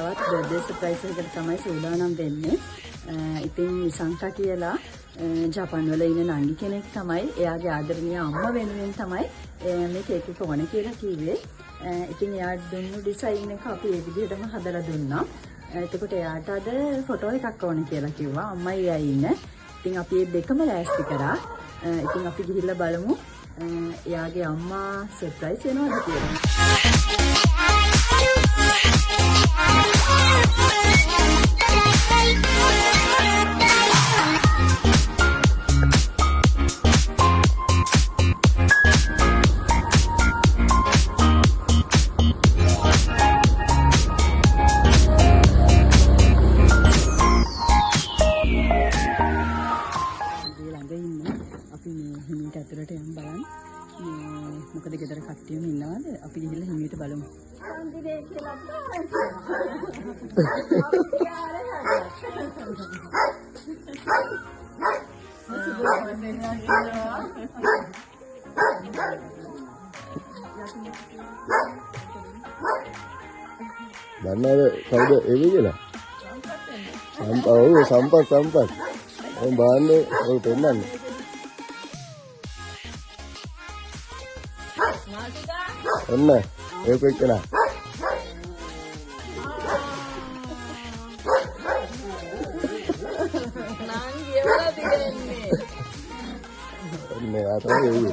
තවත් birthday surprise එකකට තමයි සූදානම් වෙන්නේ. ඉතින් සංකා කියලා ජපාන් වල ඉන්න නංගි කෙනෙක් තමයි. එයාගේ ආදරණීය අම්මා වෙනුවෙන් තමයි මේ කේක් එක ඕන කියලා කිව්වේ. ඉතින් එයා දුන්නු ඩිසයින් එක අපි ඒ විදිහටම හදලා දුන්නා. එතකොට එයාට අද ෆොටෝ එකක් ඕන කියලා කිව්වා. අම්මයි එයයි ඉන්න. ඉතින් අපි මේ දෙකම ලෑස්ති කරා. ඉතින් අපි ගිහිල්ලා බලමු එයාගේ අම්මා සර්ප්‍රයිස් වෙනවද කියලා. හිමිට ඇතුළට යන්න බලන්න. මොකද ගෙදර කට්ටියම ඉන්නවද? අපි ගිහිල්ලා හිමිට බලමු. දන්නවද කවුද එවි කියලා? සම්පත්. මම බාන්නේ ඔය පෙන්නන්නේ. ඔන්න ඒක එක්කන. නංගි එවලා දිගන්නේ. ඔන්නේ ආතෝ එවි.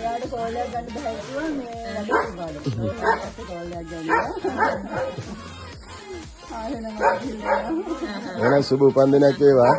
එයාට කෝල් එකක් ගන්න බෑ කිව්වා මේ ලැබෙන්න බාල. ඒකට කෝල් එකක් ගන්නවා. එහෙනම් සුබ උපන්දිනයක් වේවා.